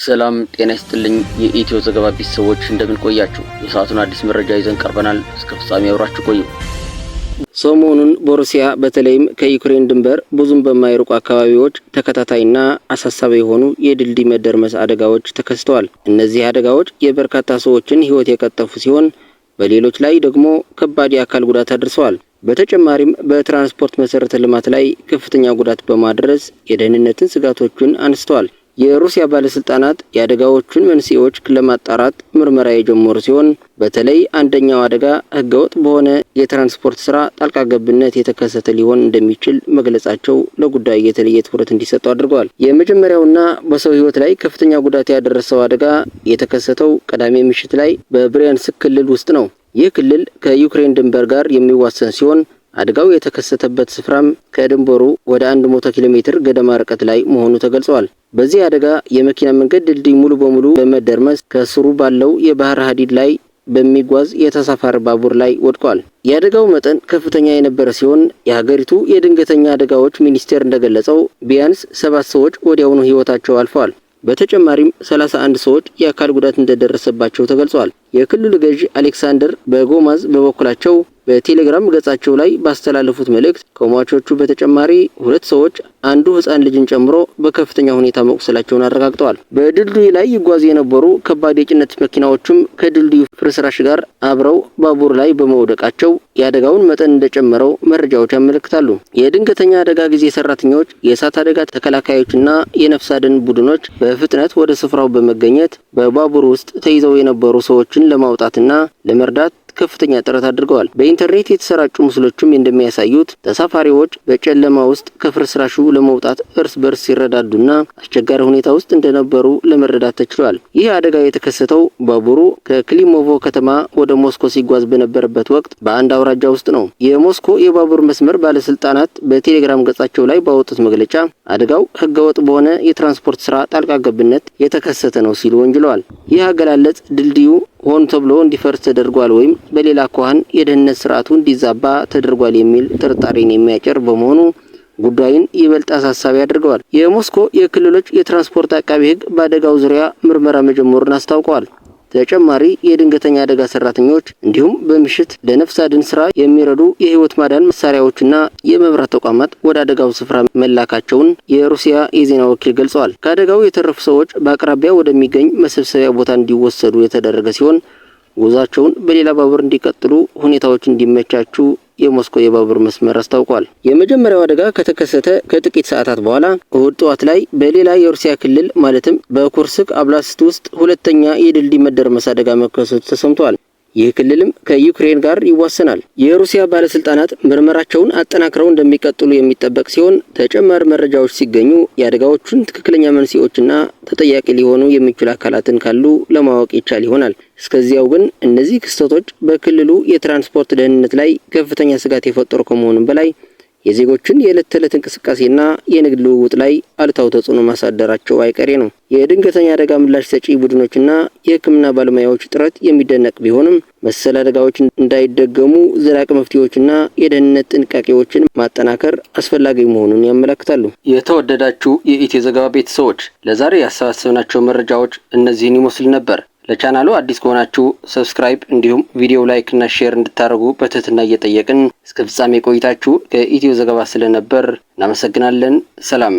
ሰላም ጤና ይስጥልኝ የኢትዮ ዘገባ ቤተሰቦች እንደምን ቆያችሁ? የሰዓቱን አዲስ መረጃ ይዘን ቀርበናል። እስከ ፍጻሜ አብራችሁ ቆዩ። ሰሞኑን በሩሲያ በተለይም ከዩክሬን ድንበር ብዙም በማይርቁ አካባቢዎች ተከታታይና አሳሳቢ የሆኑ የድልድይ መደርመስ አደጋዎች ተከስተዋል። እነዚህ አደጋዎች የበርካታ ሰዎችን ሕይወት የቀጠፉ ሲሆን በሌሎች ላይ ደግሞ ከባድ የአካል ጉዳት አድርሰዋል። በተጨማሪም በትራንስፖርት መሰረተ ልማት ላይ ከፍተኛ ጉዳት በማድረስ የደህንነትን ስጋቶችን አንስተዋል። የሩሲያ ባለስልጣናት የአደጋዎቹን መንስኤዎች ለማጣራት ምርመራ የጀመሩ ሲሆን በተለይ አንደኛው አደጋ ህገወጥ በሆነ የትራንስፖርት ስራ ጣልቃ ገብነት የተከሰተ ሊሆን እንደሚችል መግለጻቸው ለጉዳዩ የተለየ ትኩረት እንዲሰጠው አድርገዋል። የመጀመሪያውና በሰው ህይወት ላይ ከፍተኛ ጉዳት ያደረሰው አደጋ የተከሰተው ቅዳሜ ምሽት ላይ በብሪያንስክ ክልል ውስጥ ነው። ይህ ክልል ከዩክሬን ድንበር ጋር የሚዋሰን ሲሆን አደጋው የተከሰተበት ስፍራም ከድንበሩ ወደ 100 ኪሎ ሜትር ገደማ ርቀት ላይ መሆኑ ተገልጿል። በዚህ አደጋ የመኪና መንገድ ድልድይ ሙሉ በሙሉ በመደርመስ ከስሩ ባለው የባህር ሀዲድ ላይ በሚጓዝ የተሳፋሪ ባቡር ላይ ወድቋል። የአደጋው መጠን ከፍተኛ የነበረ ሲሆን የሀገሪቱ የድንገተኛ አደጋዎች ሚኒስቴር እንደገለጸው ቢያንስ 7 ሰዎች ወዲያውኑ ህይወታቸው አልፈዋል። በተጨማሪም 31 ሰዎች የአካል ጉዳት እንደደረሰባቸው ተገልጿል። የክልሉ ገዢ አሌክሳንደር በጎማዝ በበኩላቸው በቴሌግራም ገጻቸው ላይ ባስተላለፉት መልእክት ከሟቾቹ በተጨማሪ 2 ሰዎች አንዱ ህፃን ልጅን ጨምሮ በከፍተኛ ሁኔታ መቁሰላቸውን አረጋግጠዋል። በድልድዩ ላይ ይጓዙ የነበሩ ከባድ የጭነት መኪናዎችም ከድልድዩ ፍርስራሽ ጋር አብረው ባቡር ላይ በመውደቃቸው የአደጋውን መጠን እንደጨመረው መረጃዎች ያመለክታሉ። የድንገተኛ አደጋ ጊዜ ሰራተኞች፣ የእሳት አደጋ ተከላካዮችና የነፍስ አድን ቡድኖች በፍጥነት ወደ ስፍራው በመገኘት በባቡር ውስጥ ተይዘው የነበሩ ሰዎችን ለማውጣትና ለመርዳት ከፍተኛ ጥረት አድርገዋል። በኢንተርኔት የተሰራጩ ምስሎችም እንደሚያሳዩት ተሳፋሪዎች በጨለማ ውስጥ ከፍርስራሹ ለመውጣት እርስ በርስ ሲረዳዱና አስቸጋሪ ሁኔታ ውስጥ እንደነበሩ ለመረዳት ተችሏል። ይህ አደጋ የተከሰተው ባቡሩ ከክሊሞቮ ከተማ ወደ ሞስኮ ሲጓዝ በነበረበት ወቅት በአንድ አውራጃ ውስጥ ነው። የሞስኮ የባቡር መስመር ባለስልጣናት በቴሌግራም ገጻቸው ላይ ባወጡት መግለጫ አደጋው ህገወጥ በሆነ የትራንስፖርት ስራ ጣልቃ ገብነት የተከሰተ ነው ሲሉ ወንጅለዋል። ይህ አገላለጽ ድልድዩ ሆን ተብሎ እንዲፈርስ ተደርጓል ወይም በሌላ አኳኋን የደህንነት ስርዓቱ እንዲዛባ ተደርጓል የሚል ጥርጣሬን የሚያጭር በመሆኑ ጉዳዩን ይበልጥ አሳሳቢ አድርገዋል። የሞስኮ የክልሎች የትራንስፖርት አቃቤ ህግ በአደጋው ዙሪያ ምርመራ መጀመሩን አስታውቀዋል። ተጨማሪ የድንገተኛ አደጋ ሰራተኞች እንዲሁም በምሽት ለነፍስ አድን ስራ የሚረዱ የህይወት ማዳን መሳሪያዎችና የመብራት ተቋማት ወደ አደጋው ስፍራ መላካቸውን የሩሲያ የዜና ወኪል ገልጸዋል። ከአደጋው የተረፉ ሰዎች በአቅራቢያ ወደሚገኝ መሰብሰቢያ ቦታ እንዲወሰዱ የተደረገ ሲሆን ጉዟቸውን በሌላ ባቡር እንዲቀጥሉ ሁኔታዎች እንዲመቻቹ የሞስኮ የባቡር መስመር አስታውቋል። የመጀመሪያው አደጋ ከተከሰተ ከጥቂት ሰዓታት በኋላ እሁድ ጠዋት ላይ በሌላ የሩሲያ ክልል ማለትም በኩርስክ አብላስት ውስጥ ሁለተኛ የድልድይ መደርመስ አደጋ መከሰቱ ተሰምቷል። ይህ ክልልም ከዩክሬን ጋር ይዋሰናል። የሩሲያ ባለስልጣናት ምርመራቸውን አጠናክረው እንደሚቀጥሉ የሚጠበቅ ሲሆን ተጨማሪ መረጃዎች ሲገኙ የአደጋዎቹን ትክክለኛ መንስኤዎችና ተጠያቂ ሊሆኑ የሚችሉ አካላትን ካሉ ለማወቅ ይቻል ይሆናል። እስከዚያው ግን እነዚህ ክስተቶች በክልሉ የትራንስፖርት ደህንነት ላይ ከፍተኛ ስጋት የፈጠሩ ከመሆኑም በላይ የዜጎችን የዕለት ተዕለት እንቅስቃሴና የንግድ ልውውጥ ላይ አሉታዊ ተጽዕኖ ማሳደራቸው አይቀሬ ነው። የድንገተኛ አደጋ ምላሽ ሰጪ ቡድኖችና የሕክምና ባለሙያዎች ጥረት የሚደነቅ ቢሆንም መሰል አደጋዎች እንዳይደገሙ ዘላቂ መፍትሄዎችና የደህንነት ጥንቃቄዎችን ማጠናከር አስፈላጊ መሆኑን ያመለክታሉ። የተወደዳችሁ የኢትዮ ዘገባ ቤተሰቦች ለዛሬ ያሰባሰብናቸው መረጃዎች እነዚህን ይመስሉ ነበር። ለቻናሉ አዲስ ከሆናችሁ ሰብስክራይብ እንዲሁም ቪዲዮ ላይክ እና ሼር እንድታደርጉ በትህትና እየጠየቅን እስከ ፍጻሜ ቆይታችሁ ከኢትዮ ዘገባ ስለነበር እናመሰግናለን። ሰላም።